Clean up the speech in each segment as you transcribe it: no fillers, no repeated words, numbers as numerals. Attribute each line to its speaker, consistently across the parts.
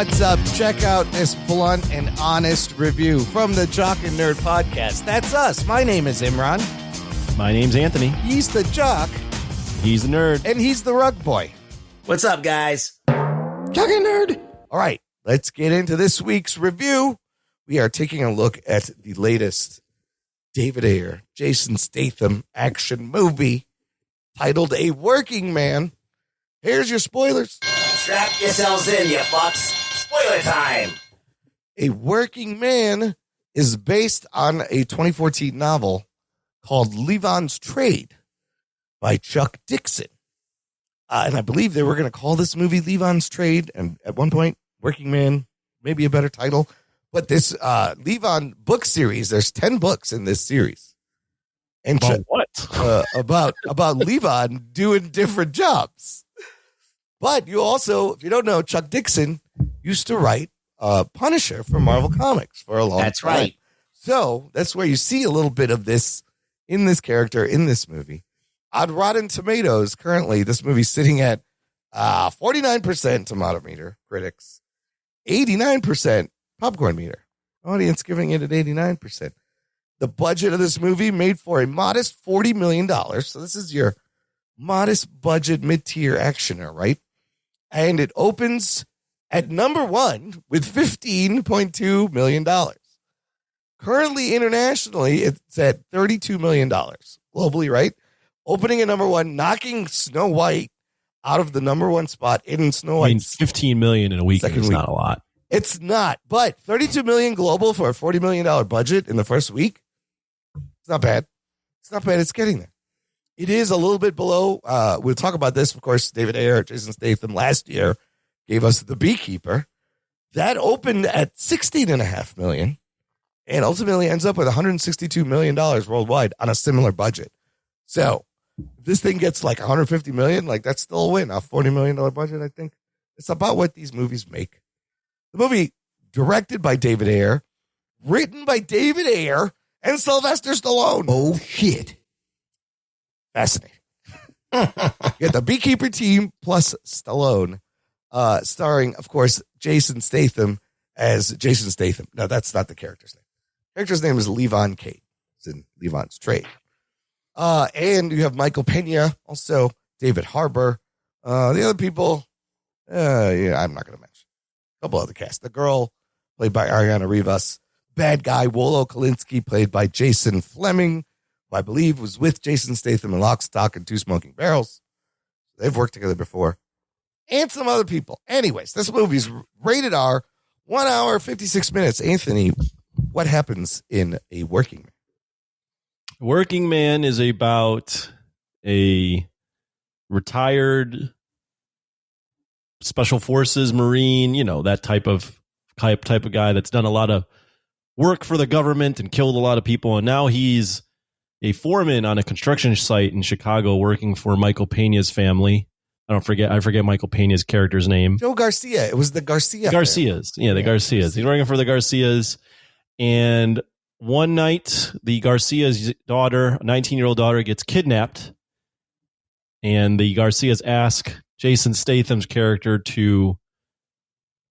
Speaker 1: What's up? Check out this blunt and honest review from the Jock and Nerd Podcast. That's us. My name is Imran.
Speaker 2: My name's Anthony.
Speaker 1: He's the jock.
Speaker 2: He's the nerd.
Speaker 1: And he's the rug boy.
Speaker 3: What's up, guys?
Speaker 1: Jock and Nerd. All right, let's get into this week's review. We are taking a look at the latest David Ayer, Jason Statham action movie titled A Working Man. Here's your spoilers.
Speaker 3: Strap yourselves in, you fucks. Spoiler time.
Speaker 1: A Working Man is based on a 2014 novel called Levon's Trade by Chuck Dixon. And I believe they were going to call this movie Levon's Trade. And at one point, Working Man, maybe a better title. But this Levon book series, there's 10 books in this series. And
Speaker 2: About what?
Speaker 1: about Levon doing different jobs. But you also, if you don't know, Chuck Dixon used to write Punisher for Marvel Comics for a long time.
Speaker 3: That's right.
Speaker 1: So that's where you see a little bit of this in this character in this movie. On Rotten Tomatoes, currently, this movie's sitting at 49% tomato meter, critics, 89% popcorn meter, audience giving it at 89%. The budget of this movie made for a modest $40 million. So this is your modest budget mid-tier actioner, right? And it opens at number one with $15.2 million. Currently, internationally, it's at $32 million globally, right? Opening at number one, knocking Snow White out of the number one spot in Snow White.
Speaker 2: I mean, $15 million in a week is not a lot.
Speaker 1: It's not, but $32 million global for a $40 million budget in the first week. It's not bad. It's not bad. It's getting there. It is a little bit below. We'll talk about this. Of course, David Ayer, Jason Statham last year gave us The Beekeeper. That opened at $16.5 million and ultimately ends up with $162 million worldwide on a similar budget. So if this thing gets like $150 million, like that's still a win. A $40 million budget, I think. It's about what these movies make. The movie directed by David Ayer, written by David Ayer and Sylvester Stallone.
Speaker 3: Oh, shit.
Speaker 1: Fascinating. You got the Beekeeper team plus Stallone, starring, of course, Jason Statham as Jason Statham. No, that's not the character's name. The character's name is Levon Cade. It's in Levon's Trade. And you have Michael Pena, also David Harbour. The other people, I'm not going to mention. A couple other cast. The girl, played by Ariana Rivas. Bad guy, Wolo Kalinske, played by Jason Fleming, who I believe was with Jason Statham in Lock, Stock, and Two Smoking Barrels. They've worked together before. And some other people. Anyways, this movie's rated R, 1 hour, 56 minutes. Anthony, what happens in A Working Man?
Speaker 2: Working Man is about a retired special forces Marine, that type of guy that's done a lot of work for the government and killed a lot of people. And now he's a foreman on a construction site in Chicago working for Michael Pena's family. I forget Michael Pena's character's name.
Speaker 1: Joe Garcia. It was the Garcia.
Speaker 2: Garcias.
Speaker 1: Family.
Speaker 2: Yeah, the Garcias. He's working for the Garcias. And one night, the Garcia's daughter, a 19-year-old daughter, gets kidnapped. And the Garcias ask Jason Statham's character to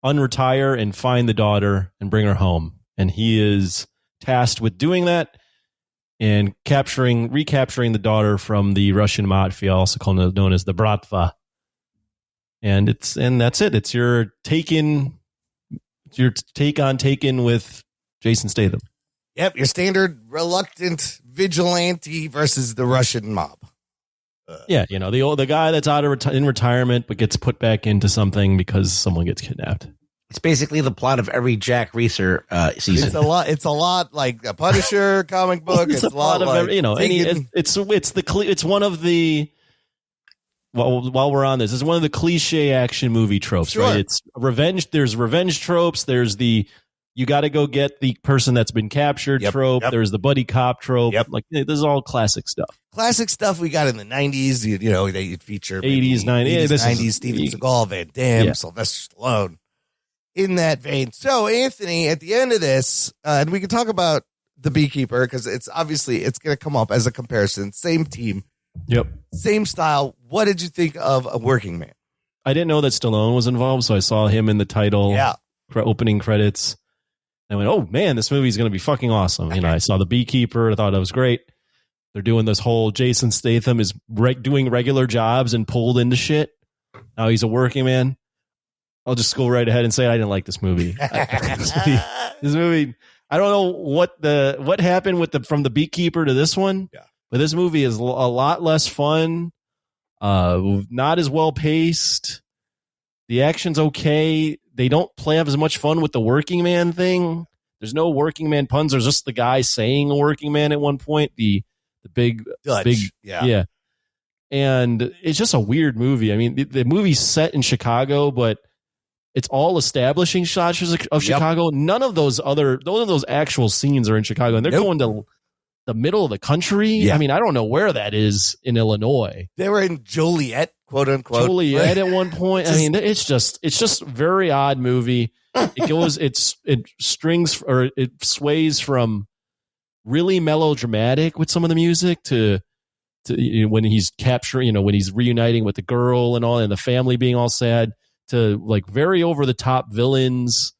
Speaker 2: unretire and find the daughter and bring her home. And he is tasked with doing that and recapturing the daughter from the Russian mafia, also known as the Bratva. And that's it. It's your take on Taken with Jason Statham.
Speaker 1: Yep, your standard reluctant vigilante versus the Russian mob.
Speaker 2: The guy that's in retirement but gets put back into something because someone gets kidnapped.
Speaker 3: It's basically the plot of every Jack Reacher season.
Speaker 1: It's a lot like a Punisher comic book. It's a lot of like
Speaker 2: it's one of the. While we're on this, it's one of the cliche action movie tropes,
Speaker 1: sure.
Speaker 2: Right? It's revenge. There's revenge tropes. There's the you got to go get the person that's been captured trope. Yep. There's the buddy cop trope. Yep. Like this is all classic stuff.
Speaker 1: Classic stuff we got in the 90s. They'd feature
Speaker 2: 80s, 90s,
Speaker 1: 90s. Steven Seagal, Van Damme, Sylvester Stallone. In that vein. So, Anthony, at the end of this, and we can talk about The Beekeeper because it's going to come up as a comparison. Same team.
Speaker 2: Yep.
Speaker 1: Same style. What did you think of A Working Man?
Speaker 2: I didn't know that Stallone was involved, so I saw him in the title, opening credits. I went, oh man, this movie is going to be fucking awesome. I saw The Beekeeper. I thought it was great. They're doing this whole Jason Statham is doing regular jobs and pulled into shit. Now he's a working man. I'll just go right ahead and say I didn't like this movie. This movie, I don't know what happened from The Beekeeper to this one.
Speaker 1: Yeah.
Speaker 2: But this movie is a lot less fun. Not as well paced. The action's okay. They don't have as much fun with the working man thing. There's no working man puns. There's just the guy saying a working man at one point. The big
Speaker 1: Dutch.
Speaker 2: big
Speaker 1: yeah.
Speaker 2: And it's just a weird movie. I mean, the movie's set in Chicago, but it's all establishing shots of Chicago. None of those actual scenes are in Chicago, and they're going to the middle of the country.
Speaker 1: Yeah.
Speaker 2: I mean, I don't know where that is in Illinois.
Speaker 1: They were in Joliet, quote unquote.
Speaker 2: Joliet at one point. I mean, it's just a very odd movie. It sways from really melodramatic with some of the music to when he's capturing, when he's reuniting with the girl and all, and the family being all sad, to like very over the top villains.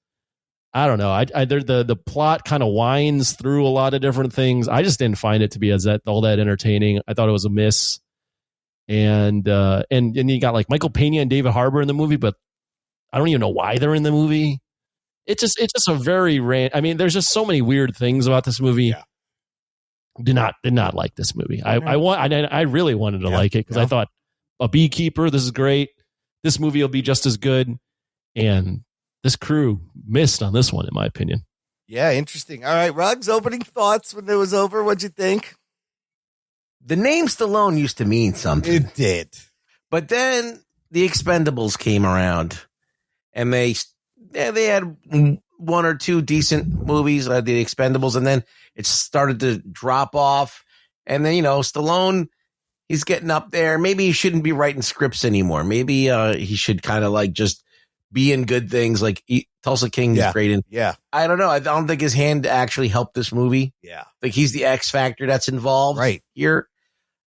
Speaker 2: I don't know. The plot kind of winds through a lot of different things. I just didn't find it to be all that entertaining. I thought it was a miss. And you got like Michael Pena and David Harbour in the movie, but I don't even know why they're in the movie. It's just a very I mean, there's just so many weird things about this movie.
Speaker 1: Yeah.
Speaker 2: Did not like this movie. I really wanted to like it because I thought A Beekeeper, this is great. This movie will be just as good. And this crew missed on this one, in my opinion.
Speaker 1: Yeah, interesting. All right, Ruggs, opening thoughts when it was over. What'd you think?
Speaker 4: The name Stallone used to mean something.
Speaker 1: It did.
Speaker 4: But then the Expendables came around, and they had one or two decent movies, the Expendables, and then it started to drop off. And then, Stallone, he's getting up there. Maybe he shouldn't be writing scripts anymore. Maybe he should kind of like just be in good things. Like Tulsa King is great in.
Speaker 1: Yeah.
Speaker 4: I don't know. I don't think his hand actually helped this movie.
Speaker 1: Yeah.
Speaker 4: Like he's the X factor that's involved here.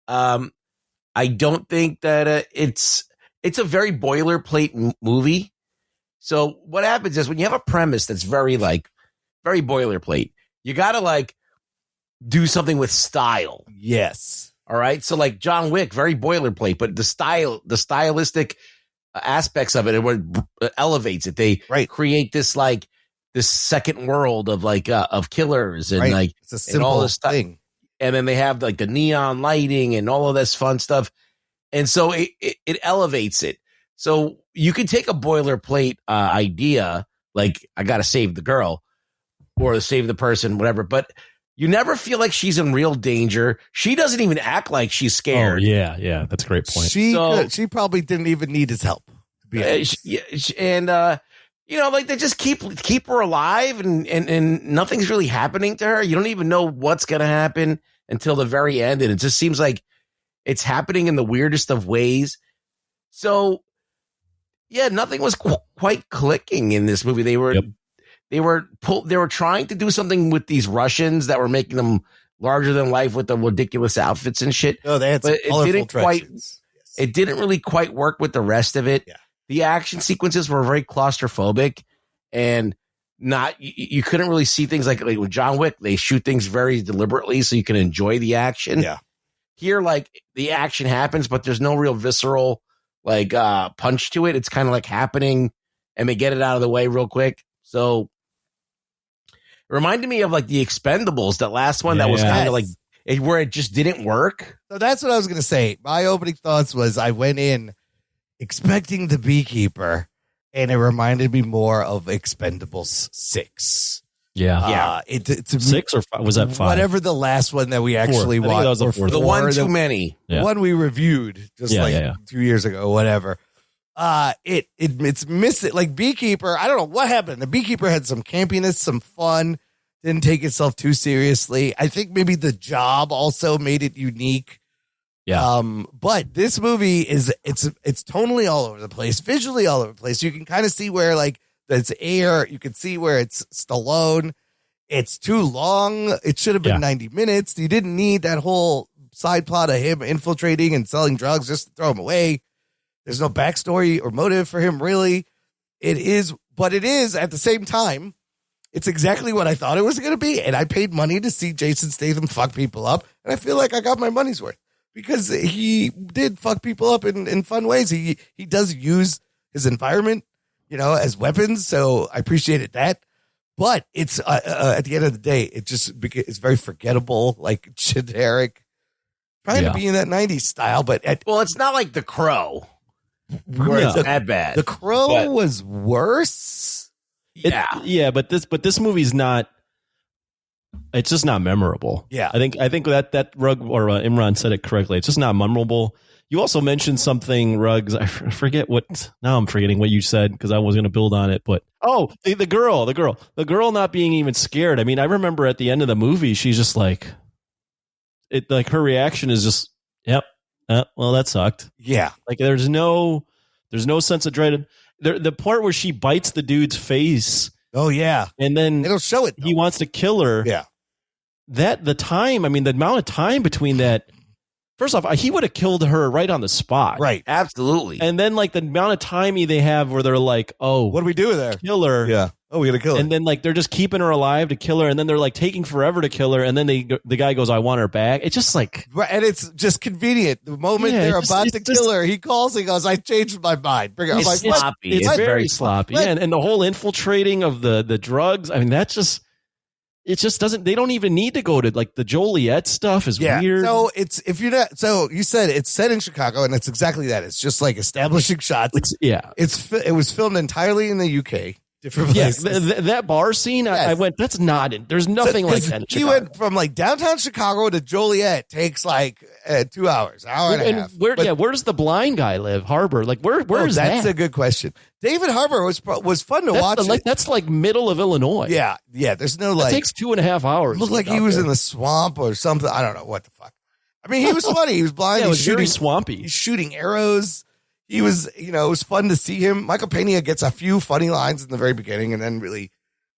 Speaker 4: I don't think that it's a very boilerplate movie. So what happens is when you have a premise that's very boilerplate, you got to like do something with style.
Speaker 1: Yes.
Speaker 4: All right. So like John Wick, very boilerplate, but the stylistic aspects of it elevates it. They create this second world of killers and
Speaker 1: it's a simple
Speaker 4: all this
Speaker 1: thing.
Speaker 4: And then they have like the neon lighting and all of this fun stuff. And so it elevates it. So you can take a boilerplate idea, like I got to save the girl or save the person, whatever, but you never feel like she's in real danger. She doesn't even act like she's scared.
Speaker 2: Oh, yeah. That's a great point.
Speaker 1: She probably didn't even need his help. To be honest.
Speaker 4: They just keep her alive and nothing's really happening to her. You don't even know what's going to happen until the very end. And it just seems like it's happening in the weirdest of ways. So, yeah, nothing was quite clicking in this movie. They were trying to do something with these Russians that were making them larger than life with the ridiculous outfits and shit.
Speaker 1: Oh, they had some
Speaker 4: it didn't really quite work with the rest of it. Yeah. The action sequences were very claustrophobic and you couldn't really see things like with John Wick. They shoot things very deliberately so you can enjoy the action.
Speaker 1: Yeah.
Speaker 4: Here, like the action happens, but there's no real visceral punch to it. It's kind of like happening and they get it out of the way real quick. So it reminded me of like the Expendables, that last one that was kind of like where it just didn't work.
Speaker 1: So that's what I was going to say. My opening thoughts was I went in expecting The Beekeeper, and it reminded me more of Expendables 6.
Speaker 2: Yeah.
Speaker 1: It's
Speaker 2: 6 or 5? Was that 5?
Speaker 1: Whatever the last one that we actually watched.
Speaker 2: That was
Speaker 4: the one too many.
Speaker 1: The one we reviewed just 2 years ago, whatever. It's missing. Like Beekeeper, I don't know what happened. The Beekeeper had some campiness, some fun, didn't take itself too seriously. I think maybe The Job also made it unique.
Speaker 2: Yeah.
Speaker 1: But this movie it's tonally all over the place, visually all over the place. You can kind of see where like it's Air. You can see where it's Stallone. It's too long. It should have been 90 minutes. You didn't need that whole side plot of him infiltrating and selling drugs. Just throw him away. There's no backstory or motive for him, really. It is at the same time, it's exactly what I thought it was going to be. And I paid money to see Jason Statham fuck people up. And I feel like I got my money's worth because he did fuck people up in fun ways. He does use his environment, as weapons. So I appreciated that. But it's at the end of the day, it's very forgettable, like generic, trying to be in that 90s style. But
Speaker 4: it's not like The Crow. Where it's that bad.
Speaker 1: The Crow was worse.
Speaker 2: Yeah. But this movie's not. It's just not memorable.
Speaker 1: Yeah,
Speaker 2: I think that Rugg or Imran said it correctly. It's just not memorable. You also mentioned something, Ruggs. I forget what. Now I'm forgetting what you said because I was going to build on it. But the girl not being even scared. I mean, I remember at the end of the movie, she's just like, her reaction is just, yep. Well, that sucked.
Speaker 1: Yeah.
Speaker 2: Like there's no sense of dread. The part where she bites the dude's face.
Speaker 1: Oh yeah.
Speaker 2: And then
Speaker 1: it'll show it.
Speaker 2: He wants to kill her.
Speaker 1: Yeah.
Speaker 2: The amount of time between that. First off, he would have killed her right on the spot.
Speaker 1: Right.
Speaker 4: Absolutely.
Speaker 2: And then the amount of time they have where they're like, oh,
Speaker 1: what do we do with her?
Speaker 2: Kill her.
Speaker 1: Yeah. Oh, we got to kill her.
Speaker 2: And then they're just keeping her alive to kill her. And then they're taking forever to kill her. And then the guy goes, I want her back. It's just
Speaker 1: right. And it's just convenient. The moment they're about to kill her, he calls and goes, I changed my mind. Bring her.
Speaker 4: It's sloppy. It's
Speaker 2: very sloppy. Yeah. And the whole infiltrating of the drugs. I mean, that's just. It just doesn't. They don't even need to go to the Joliet stuff is weird.
Speaker 1: So so you said it's set in Chicago, and it's exactly that. It's just establishing shots. It was filmed entirely in the UK. Different places.
Speaker 2: That bar scene, yes. I went, that's not it. There's nothing like that in Chicago.
Speaker 1: He went from downtown Chicago to Joliet, takes 2 hours, hour and a half.
Speaker 2: Where does the blind guy live? Harbor? Where is that?
Speaker 1: That's a good question. David Harbor was fun to watch.
Speaker 2: That's middle of Illinois.
Speaker 1: Yeah. There's no
Speaker 2: It takes 2.5 hours.
Speaker 1: It looked like he was in the swamp or something. I don't know what the fuck. I mean, he was funny. He was blind.
Speaker 2: Yeah, it was
Speaker 1: shooting,
Speaker 2: very swampy.
Speaker 1: He's shooting arrows. He was, it was fun to see him. Michael Pena gets a few funny lines in the very beginning and then really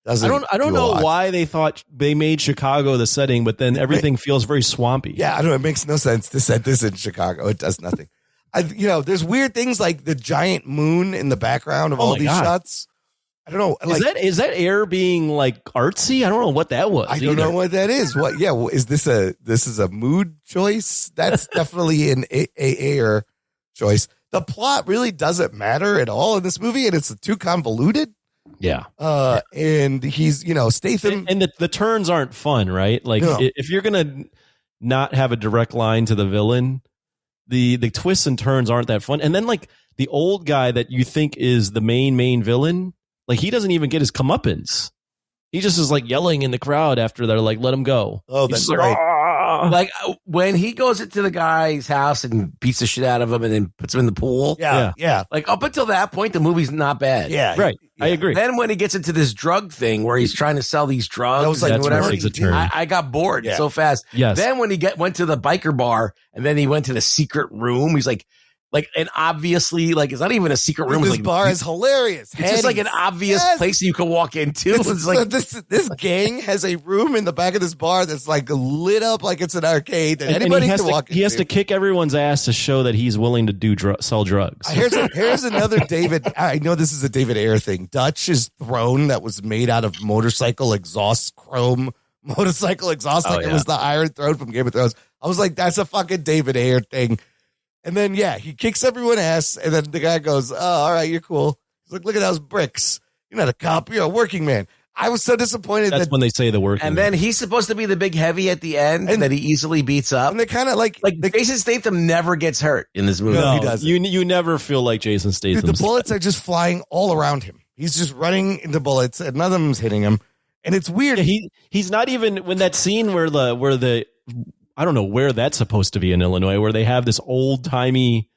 Speaker 1: doesn't.
Speaker 2: I don't know why they thought they made Chicago the setting, but then everything feels very swampy.
Speaker 1: Yeah, I don't know. It makes no sense to set this in Chicago. It does nothing. There's weird things like the giant moon in the background of all these shots. I don't know.
Speaker 2: Is that air being artsy? I don't know what that was.
Speaker 1: I don't know what that is. What? Yeah. Is this a mood choice? That's definitely an air choice. The plot really doesn't matter at all in this movie, and it's too convoluted.
Speaker 2: Yeah.
Speaker 1: And he's, Statham.
Speaker 2: And the turns aren't fun, right? If you're going to not have a direct line to the villain, the twists and turns aren't that fun. And then the old guy that you think is the main villain, he doesn't even get his comeuppance. He just is yelling in the crowd after they're let him go.
Speaker 1: Oh, that's right.
Speaker 4: When he goes into the guy's house and beats the shit out of him and then puts him in the pool.
Speaker 1: Yeah.
Speaker 4: Up until that point, the movie's not bad.
Speaker 1: Yeah.
Speaker 2: Right. Yeah. I agree.
Speaker 4: Then when he gets into this drug thing where he's trying to sell these drugs,
Speaker 1: that was
Speaker 4: whatever, I got bored so fast.
Speaker 2: Yes.
Speaker 4: Then when he went to the biker bar and then he went to the secret room, he's and obviously, it's not even a secret room.
Speaker 1: This bar is hilarious.
Speaker 4: It's just an obvious place you can walk into.
Speaker 1: This gang has a room in the back of this bar that's lit up like it's an arcade that anybody can walk into.
Speaker 2: He has to kick everyone's ass to show that he's willing to sell drugs.
Speaker 1: Here's another David. I know this is a David Ayer thing. Dutch's throne that was made out of motorcycle exhaust, chrome motorcycle exhaust. It was the Iron Throne from Game of Thrones. I was like, that's a fucking David Ayer thing. And then, he kicks everyone's ass. And then the guy goes, oh, all right, you're cool. He's like, look at those bricks. You're not a cop. You're a working man. I was so disappointed.
Speaker 2: That's when they say the working
Speaker 4: man. And then he's supposed to be the big heavy at the end and that he easily beats up.
Speaker 1: And they kind of
Speaker 4: Jason Statham never gets hurt in this movie.
Speaker 1: No, he doesn't.
Speaker 2: You never feel like Jason Statham.
Speaker 1: Dude, the bullets are just flying all around him. He's just running into bullets and none of them's hitting him. And it's weird.
Speaker 2: Yeah, he's not even when that scene where the I don't know where that's supposed to be in Illinois, where they have this old timey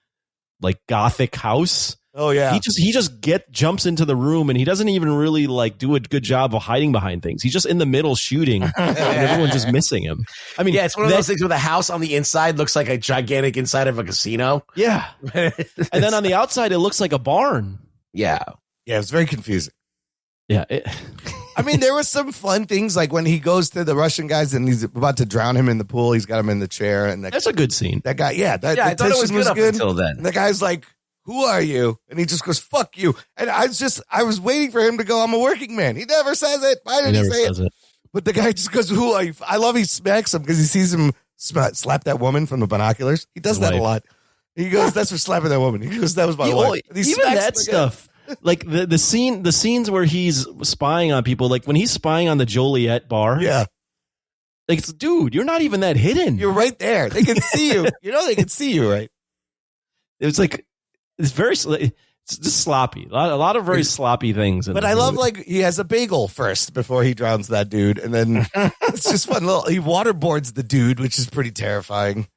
Speaker 2: Gothic house.
Speaker 1: Oh yeah.
Speaker 2: He just jumps into the room and he doesn't even really do a good job of hiding behind things. He's just in the middle shooting and everyone's just missing him. I mean,
Speaker 4: it's one of those things where the house on the inside looks like a gigantic inside of a casino.
Speaker 2: Yeah. And then on the outside, it looks like a barn.
Speaker 4: Yeah.
Speaker 1: Yeah. It's very confusing.
Speaker 2: Yeah.
Speaker 1: I mean, there was some fun things when when he goes to the Russian guys and he's about to drown him in the pool. He's got him in the chair. And
Speaker 2: that's a good scene.
Speaker 1: That guy. Yeah.
Speaker 4: I thought it was good up until then.
Speaker 1: And the guy's like, who are you? And he just goes, fuck you. And I was waiting for him to go, I'm a working man. He never says it. Why did he say it? But the guy just goes, who are you? I love he smacks him because he sees him slap that woman from the binoculars. He does that a lot. He goes, that's for slapping that woman. He goes, that was my wife.
Speaker 2: Even that stuff. Like the scenes where he's spying on people, like when he's spying on the Joliet bar.
Speaker 1: Yeah.
Speaker 2: Like, dude, you're not even that hidden.
Speaker 1: You're right there. They can see you. They can see you, right?
Speaker 2: It's like, it's just sloppy. A lot of very sloppy things.
Speaker 1: But I love, like, he has a bagel first before he drowns that dude. And then it's just fun. He waterboards the dude, which is pretty terrifying.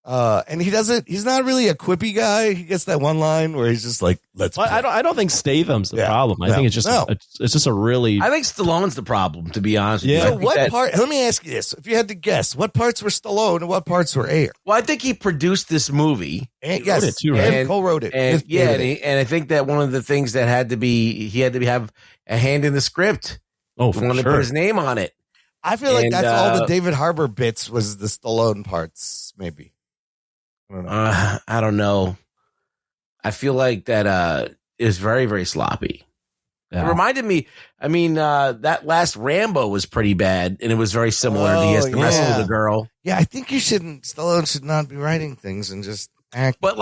Speaker 1: And he's not really a quippy guy. He gets that one line where he's just like,
Speaker 2: I don't think Statham's the problem. I think it's just a really.
Speaker 4: I think Stallone's the problem, to be honest with you.
Speaker 1: So let me ask you this. If you had to guess, what parts were Stallone and what parts were Ayer?
Speaker 4: Well, I think he produced this movie.
Speaker 1: And, yes,
Speaker 2: wrote it too, right?
Speaker 1: And co-wrote it.
Speaker 4: And and I think that one of the things that he had to have a hand in the script.
Speaker 2: Oh, for
Speaker 4: wanted to put his name on it.
Speaker 1: I feel like that's all the David Harbour bits was the Stallone parts, maybe.
Speaker 4: I don't know. I feel like that is very, very sloppy. Yeah. It reminded me, that last Rambo was pretty bad, and it was very similar. He has to wrestle the girl.
Speaker 1: Yeah, I think Stallone should not be writing things and just act.
Speaker 4: But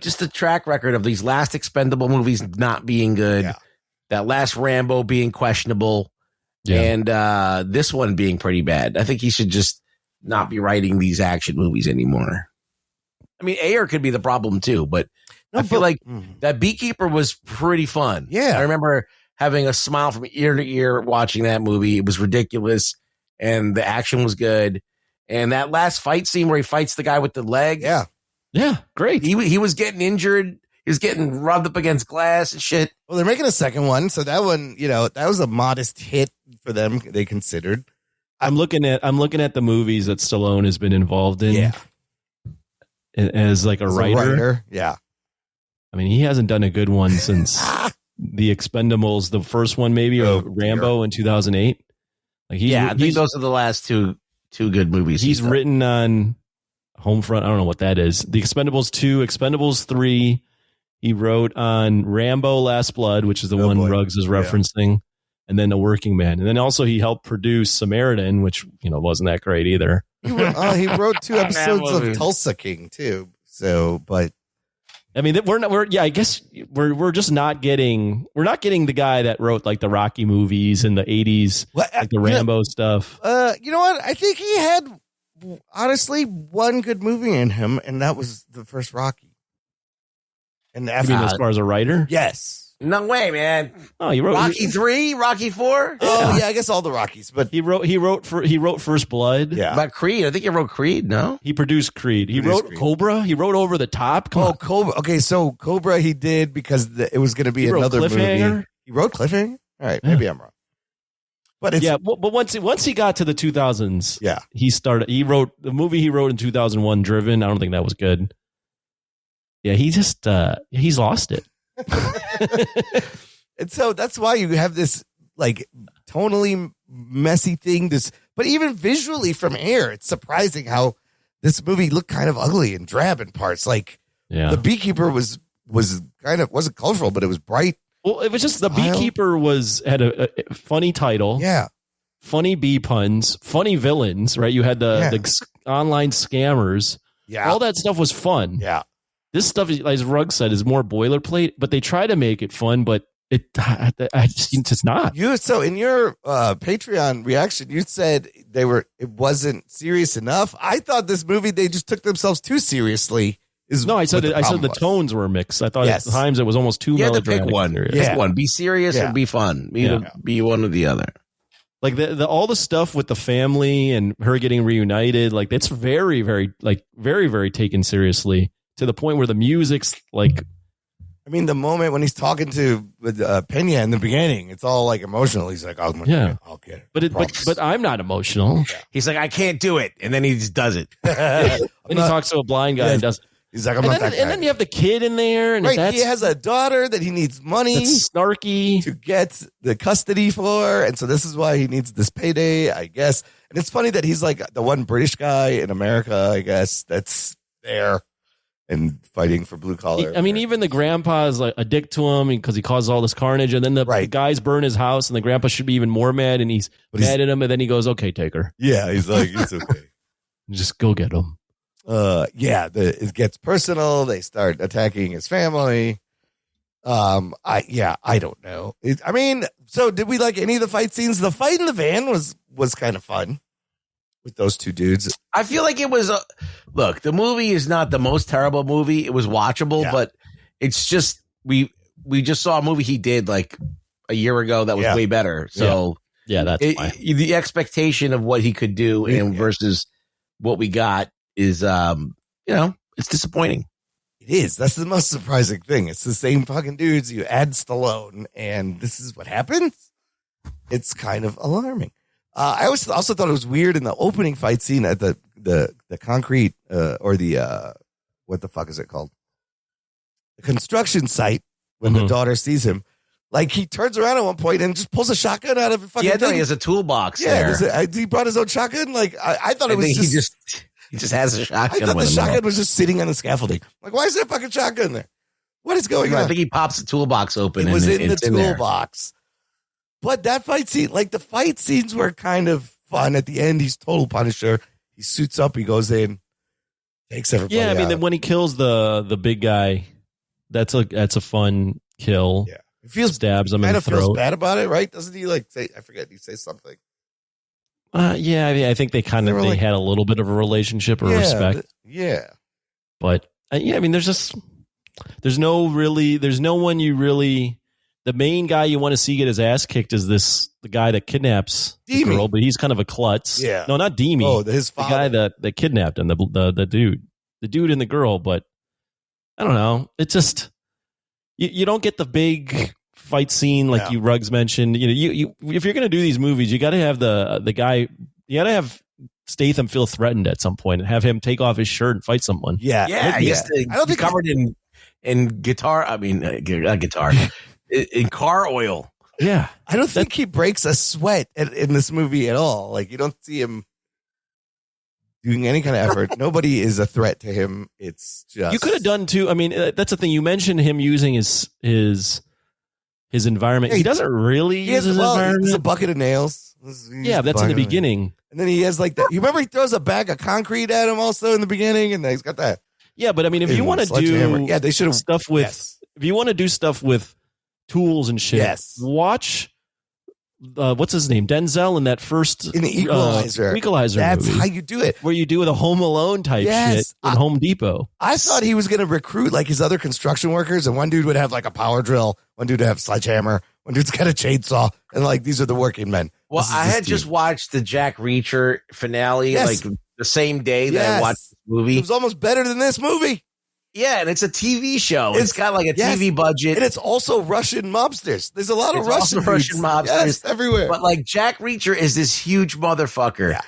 Speaker 4: just the track record of these last Expendable movies not being good, that last Rambo being questionable, and this one being pretty bad. I think he should just not be writing these action movies anymore. I mean, Ayer could be the problem too, but I feel like that Beekeeper was pretty fun.
Speaker 1: Yeah.
Speaker 4: I remember having a smile from ear to ear watching that movie. It was ridiculous, and the action was good. And that last fight scene where he fights the guy with the leg.
Speaker 1: Yeah.
Speaker 2: Yeah, great.
Speaker 4: He was getting injured. He was getting rubbed up against glass and shit.
Speaker 1: Well, they're making a second one, so that one, that was a modest hit for them, they considered.
Speaker 2: I'm looking at the movies that Stallone has been involved in.
Speaker 1: Yeah.
Speaker 2: As like a writer.
Speaker 1: Yeah.
Speaker 2: I mean, he hasn't done a good one since the Expendables, the first one maybe, or Rambo in 2008. Like
Speaker 4: I think those are the last two good movies.
Speaker 2: He's written on Homefront. I don't know what that is. The Expendables 2, Expendables 3. He wrote on Rambo Last Blood, which is the one Ruggs is referencing, and then The Working Man. And then also he helped produce Samaritan, which, wasn't that great either.
Speaker 1: He wrote 2 episodes of Tulsa King too. So, but
Speaker 2: I mean, I guess we're just not getting the guy that wrote like the Rocky movies in the 80s, like the Rambo stuff.
Speaker 1: You know what? I think he had honestly one good movie in him, and that was the first Rocky. And
Speaker 2: as far as a writer?
Speaker 1: Yes.
Speaker 4: No way, man.
Speaker 2: Oh, he wrote
Speaker 4: Rocky 3, Rocky 4.
Speaker 1: Oh, yeah, I guess all the Rockies. But
Speaker 2: he wrote First Blood.
Speaker 1: Yeah,
Speaker 4: about Creed. I think he wrote Creed. No,
Speaker 2: he produced Creed. He wrote Creed. Cobra. He wrote Over the Top.
Speaker 1: Cobra. Okay, so Cobra he did because it was going to be another movie. He wrote Cliffhanger. All right, maybe I'm wrong. But
Speaker 2: but once he got to the 2000s, he wrote the movie he wrote in 2001, Driven. I don't think that was good. Yeah, he just he's lost it.
Speaker 1: And so that's why you have this like tonally messy thing. But even visually from Ayer, it's surprising how this movie looked kind of ugly and drab in parts. Like the Beekeeper was wasn't colorful, but it was bright.
Speaker 2: Well, it was just the Beekeeper had a funny title.
Speaker 1: Yeah.
Speaker 2: Funny bee puns, funny villains, right? You had the online scammers.
Speaker 1: Yeah.
Speaker 2: All that stuff was fun.
Speaker 1: Yeah.
Speaker 2: This stuff, as Rugg said, is more boilerplate, but they try to make it fun, but it's not.
Speaker 1: So in your Patreon reaction, you said it wasn't serious enough. I thought this movie, they just took themselves too seriously.
Speaker 2: I said the tones were mixed. I thought at times it was almost too melodramatic.
Speaker 4: You had to pick one. Pick one. Be serious or be fun. Be one or the other.
Speaker 2: Like all the stuff with the family and her getting reunited, like it's very, very, very, very taken seriously. To the point where the music's like,
Speaker 1: I mean, the moment when he's talking to Pena in the beginning, it's all like emotional. He's like, I'll get it.
Speaker 2: But I'm not emotional.
Speaker 4: Yeah. He's like, I can't do it, and then he just does it.
Speaker 2: And he talks to a blind guy and does.
Speaker 1: He's like, I'm not that guy.
Speaker 2: And then you have the kid in there, and
Speaker 1: he has a daughter that he needs money,
Speaker 2: that's snarky,
Speaker 1: to get the custody for, and so this is why he needs this payday, I guess. And it's funny that he's like the one British guy in America, I guess, that's there. and fighting for blue collar.
Speaker 2: I mean, even the grandpa is like a dick to him because he causes all this carnage, and then the guys burn his house, and the grandpa should be even more mad, and he's mad at him, and then he goes, "Okay, take her."
Speaker 1: Yeah, he's like, "It's okay,
Speaker 2: just go get him."
Speaker 1: It gets personal. They start attacking his family. I don't know. So did we like any of the fight scenes? The fight in the van was kind of fun with those two dudes.
Speaker 4: I feel like it was look, the movie is not the most terrible movie. It was watchable, but it's just we just saw a movie he did like a year ago that was way better. So
Speaker 2: that's
Speaker 4: the expectation of what he could do and versus what we got is it's disappointing.
Speaker 1: It is. That's the most surprising thing. It's the same fucking dudes. You add Stallone, and this is what happens. It's kind of alarming. I also thought it was weird in the opening fight scene at the concrete or the what the fuck is it called? The construction site when the daughter sees him. Like he turns around at one point and just pulls a shotgun out of a fucking thing.
Speaker 4: He has a toolbox there.
Speaker 1: He brought his own shotgun. Like I thought it was
Speaker 4: he just has a shotgun.
Speaker 1: I thought the shotgun was just sitting on the scaffolding. Like, why is there a fucking shotgun there? What is going on?
Speaker 4: I think he pops the toolbox open.
Speaker 1: It was in the toolbox. But that fight scene, like the fight scenes were kind of fun. At the end, he's total Punisher. He suits up. He goes in, takes everybody out.
Speaker 2: Yeah, I mean, when he kills the big guy, that's a fun kill.
Speaker 1: Yeah, it feels
Speaker 2: stabs him in the throat.
Speaker 1: Feels bad about it, right? Doesn't he like say? I forget. He says something.
Speaker 2: Yeah, I mean, I think they had a little bit of a relationship or respect. But I mean, there's no one you really. The main guy you want to see get his ass kicked is the guy that kidnaps the girl, but he's kind of a klutz.
Speaker 1: Yeah,
Speaker 2: no, not Demi.
Speaker 1: Oh, his father.
Speaker 2: The guy that kidnapped him, the dude and the girl. But I don't know. It's just you don't get the big fight scene like you Ruggs mentioned. You if you're going to do these movies, you got to have the guy. You got to have Statham feel threatened at some point and have him take off his shirt and fight someone.
Speaker 4: Yeah. I don't think covered in guitar. I mean, not guitar. In car oil.
Speaker 2: Yeah.
Speaker 1: I don't think he breaks a sweat in this movie at all. Like you don't see him doing any kind of effort. Nobody is a threat to him. It's just
Speaker 2: you could have done too. I mean, that's the thing. You mentioned him using his environment. He doesn't really use his environment.
Speaker 1: It's a bucket of nails.
Speaker 2: That's in the beginning.
Speaker 1: And then he has like that. You remember he throws a bag of concrete at him also in the beginning, and he's got that.
Speaker 2: Yeah, but I mean, if you want to do
Speaker 1: they should have
Speaker 2: stuff with. If you want to do stuff with tools and shit, watch. What's his name? Denzel in that first
Speaker 1: in the Equalizer. That's
Speaker 2: movie,
Speaker 1: how you do it.
Speaker 2: Where you do the Home Alone type shit in Home Depot.
Speaker 1: I thought he was going to recruit like his other construction workers, and one dude would have like a power drill, one dude would have a sledgehammer, one dude's got a chainsaw, and like these are the working men.
Speaker 4: Well, I had just watched the Jack Reacher finale like the same day that I watched the movie.
Speaker 1: It was almost better than this movie.
Speaker 4: Yeah, and it's a TV show. It's got like a TV budget.
Speaker 1: And it's also Russian mobsters. There's a lot of Russian
Speaker 4: mobsters
Speaker 1: everywhere.
Speaker 4: But like Jack Reacher is this huge motherfucker. Yeah.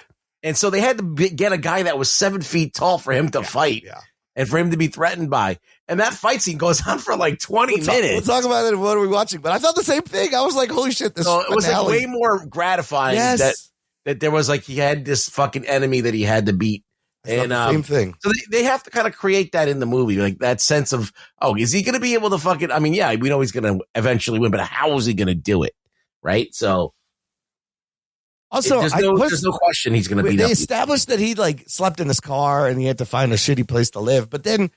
Speaker 4: And so they had to get a guy that was 7 feet tall for him to fight and for him to be threatened by. And that fight scene goes on for like 20 minutes.
Speaker 1: We'll talk about it. What are we watching? But I thought the same thing. I was like, holy shit. It
Speaker 4: was like way more gratifying that there was like he had this fucking enemy that he had to beat. And
Speaker 1: same thing.
Speaker 4: So they have to kind of create that in the movie, like that sense of, is he going to be able to fucking? I mean, we know he's going to eventually win, but how is he going to do it? Right. So
Speaker 1: also,
Speaker 4: there's no question he's going to be.
Speaker 1: They established that he like slept in his car and he had to find a shitty place to live. But then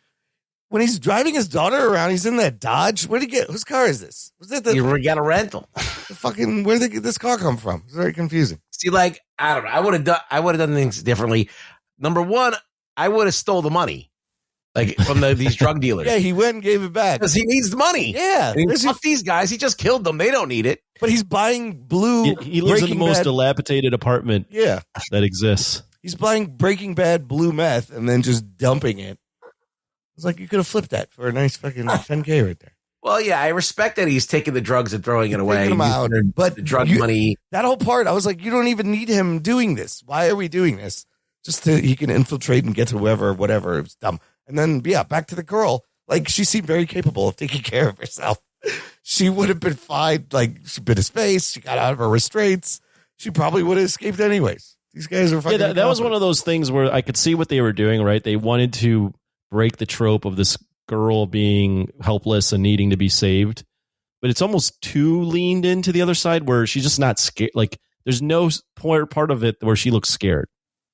Speaker 1: when he's driving his daughter around, he's in that Dodge. Where'd he get? Whose car is this? Was it
Speaker 4: you got a rental?
Speaker 1: Where'd they get this car come from? It's very confusing.
Speaker 4: See, like I don't know. I would have done things differently. Number one, I would have stole the money, like from these drug dealers.
Speaker 1: Yeah, he went and gave it back
Speaker 4: because he needs the money.
Speaker 1: Yeah,
Speaker 4: fuck these guys. He just killed them. They don't need it.
Speaker 1: But he's buying blue.
Speaker 2: He lives in the most dilapidated apartment. That exists.
Speaker 1: He's buying Breaking Bad blue meth and then just dumping it. It's like you could have flipped that for a nice fucking 10K right there.
Speaker 4: Well, yeah, I respect that he's taking the drugs and throwing it away.
Speaker 1: Taking them out, but
Speaker 4: the drug money.
Speaker 1: That whole part, I was like, you don't even need him doing this. Why are we doing this? Just so he can infiltrate and get to whoever, whatever. It was dumb. And then, back to the girl. Like, she seemed very capable of taking care of herself. She would have been fine. Like, she bit his face. She got out of her restraints. She probably would have escaped anyways. These guys are fucking.
Speaker 2: Yeah, that was one of those things where I could see what they were doing, right? They wanted to break the trope of this girl being helpless and needing to be saved. But it's almost too leaned into the other side where she's just not scared. Like there's no part of it where she looks scared.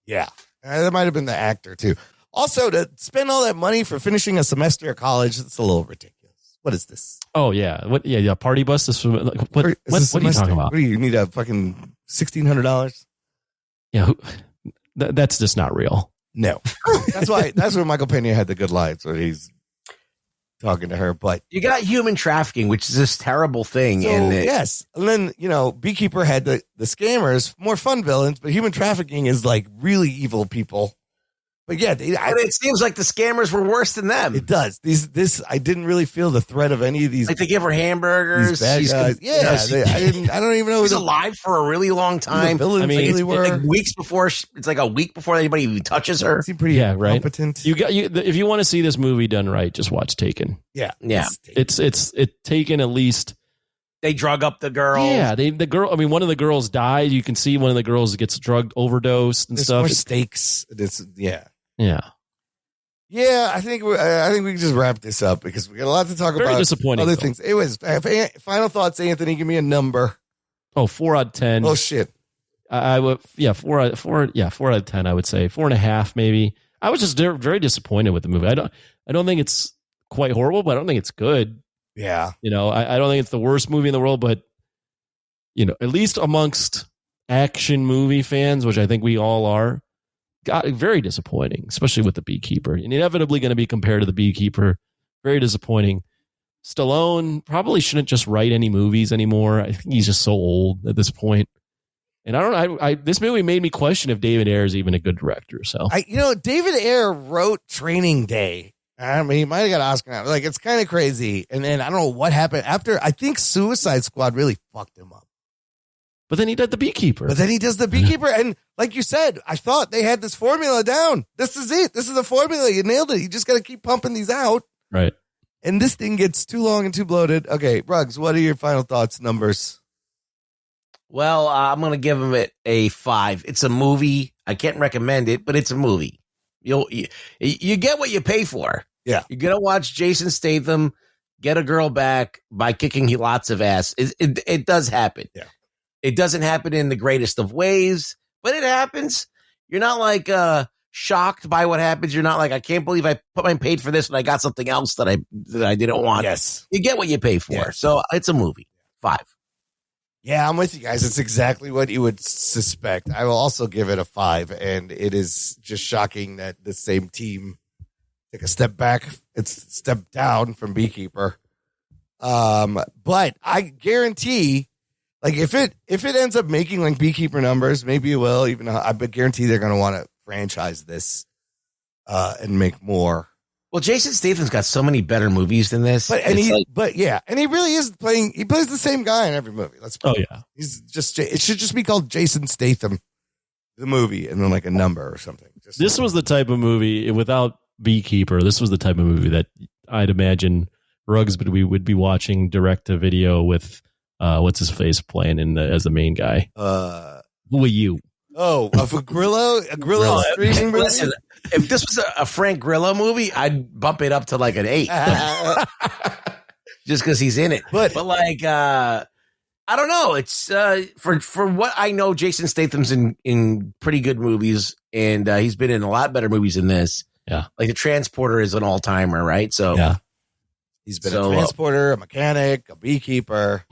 Speaker 1: Yeah. That might have been the actor too. Also, to spend all that money for finishing a semester of college, it's a little ridiculous. What is this?
Speaker 2: Oh yeah. What? Yeah. Party bus. What are you talking about?
Speaker 1: What do you need a fucking $1,600?
Speaker 2: Yeah. That's just not real.
Speaker 1: No. That's where Michael Pena had the good lines where he's talking to her. But
Speaker 4: you got human trafficking, which is this terrible thing.
Speaker 1: So, yes. And then, Beekeeper had the scammers, more fun villains, but human trafficking is like really evil people. But yeah,
Speaker 4: it seems like the scammers were worse than them.
Speaker 1: It does. I didn't really feel the threat of any of these.
Speaker 4: Like they give her hamburgers.
Speaker 1: Bad guys. I don't even know.
Speaker 4: He's alive for a really long time.
Speaker 1: I mean,
Speaker 4: it's like weeks before. It's like a week before anybody even touches her.
Speaker 1: Seemed pretty competent.
Speaker 2: If you want to see this movie done right, just watch Taken.
Speaker 1: Yeah.
Speaker 2: It's Taken at least.
Speaker 4: They drug up the girl.
Speaker 2: Yeah, the girl. I mean, one of the girls died. You can see one of the girls gets drugged, overdosed, and stuff.
Speaker 1: More stakes.
Speaker 2: Yeah.
Speaker 1: I think we can just wrap this up because we got a lot to talk about.
Speaker 2: Very disappointing.
Speaker 1: Other things. It was final thoughts. Anthony, give me a number.
Speaker 2: 4 out of 10.
Speaker 1: Oh shit.
Speaker 2: I would 4 out of 10. I would say 4.5 maybe. I was just very disappointed with the movie. I don't think it's quite horrible, but I don't think it's good.
Speaker 1: Yeah.
Speaker 2: I don't think it's the worst movie in the world, but at least amongst action movie fans, which I think we all are. Got very disappointing, especially with the Beekeeper, and inevitably going to be compared to the Beekeeper. Very disappointing. Stallone probably shouldn't just write any movies anymore. I think he's just so old at this point. And I don't know. This movie made me question if David Ayer is even a good director. So
Speaker 1: David Ayer wrote Training Day. I mean, he might have got an Oscar. Like it's kind of crazy. And then I don't know what happened after. I think Suicide Squad really fucked him up.
Speaker 2: But then he did the Beekeeper.
Speaker 1: But then he does the Beekeeper. And like you said, I thought they had this formula down. This is it. This is the formula. You nailed it. You just got to keep pumping these out.
Speaker 2: Right.
Speaker 1: And this thing gets too long and too bloated. Okay, Ruggs, what are your final thoughts, numbers?
Speaker 4: Well, I'm going to give him it a 5. It's a movie. I can't recommend it, but it's a movie. You get what you pay for.
Speaker 1: Yeah.
Speaker 4: You're going to watch Jason Statham get a girl back by kicking lots of ass. It does happen.
Speaker 1: Yeah.
Speaker 4: It doesn't happen in the greatest of ways, but it happens. You're not like shocked by what happens. You're not like, I can't believe I paid for this and I got something else that I didn't want.
Speaker 1: Yes.
Speaker 4: You get what you pay for.
Speaker 1: Yes.
Speaker 4: So it's a movie. 5.
Speaker 1: Yeah, I'm with you guys. It's exactly what you would suspect. I will also give it a 5. And it is just shocking that the same team took a step back. It's a step down from Beekeeper. But I guarantee, like if it ends up making like Beekeeper numbers, maybe it will. Even I guarantee they're going to want to franchise this and make more.
Speaker 4: Well, Jason Statham's got so many better movies than this.
Speaker 1: And he really is playing. He plays the same guy in every movie. He's just. It should just be called Jason Statham, the movie, and then like a number or something.
Speaker 2: This was the type of movie without Beekeeper. This was the type of movie that I'd imagine Ruggs would be watching direct to video with. What's his face playing as the main guy? Who are you?
Speaker 1: Oh, a Grillo streaming movie.
Speaker 4: Listen, if this was a Frank Grillo movie, I'd bump it up to like an 8, just because he's in it. But like, I don't know. It's for what I know, Jason Statham's in pretty good movies, and he's been in a lot better movies than this.
Speaker 2: Yeah,
Speaker 4: like The Transporter is an all timer, right? So
Speaker 2: yeah.
Speaker 1: He's been a transporter, a mechanic, a beekeeper.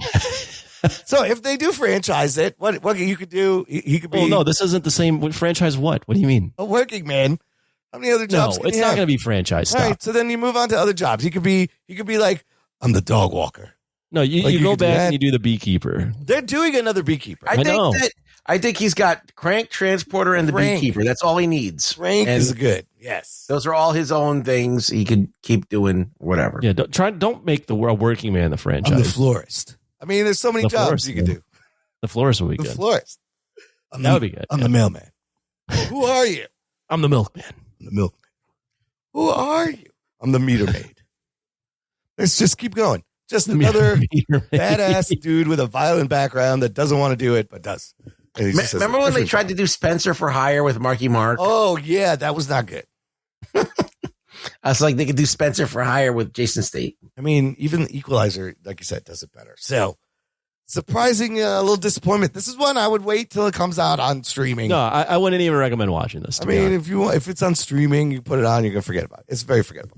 Speaker 1: So if they do franchise it, what you could do? He could be.
Speaker 2: Oh no, this isn't the same franchise. What do you mean?
Speaker 1: A working man. How many other jobs?
Speaker 2: No, it's not going to be franchise stuff.
Speaker 1: All right, so then you move on to other jobs. He could be like, I'm the dog walker.
Speaker 2: No, you go back and you do the beekeeper.
Speaker 1: They're doing another beekeeper.
Speaker 4: I think he's got Crank, Transporter, and the Beekeeper. That's all he needs.
Speaker 1: Crank is good. Yes.
Speaker 4: Those are all his own things. He could keep doing whatever.
Speaker 2: Yeah, don't make the working man the franchise.
Speaker 1: I'm the florist. I mean, there's so many jobs you could do.
Speaker 2: The florist would be good.
Speaker 1: The florist.
Speaker 2: That would be good.
Speaker 1: I'm the mailman. Who are you?
Speaker 2: I'm the milkman.
Speaker 1: I'm the milkman. Who are you? I'm the meter maid. Let's just keep going. Just another badass dude with a violent background that doesn't want to do it, but does.
Speaker 4: Remember when they tried to do Spencer for Hire with Marky Mark?
Speaker 1: Oh, yeah. That was not good.
Speaker 4: I was like, they could do Spencer for Hire with Jason Statham.
Speaker 1: I mean, even the Equalizer, like you said, does it better. So, surprising, a little disappointment. This is one I would wait till it comes out on streaming.
Speaker 2: No, I wouldn't even recommend watching this.
Speaker 1: I mean, if it's on streaming, you put it on, you're gonna forget about it. It's very forgettable.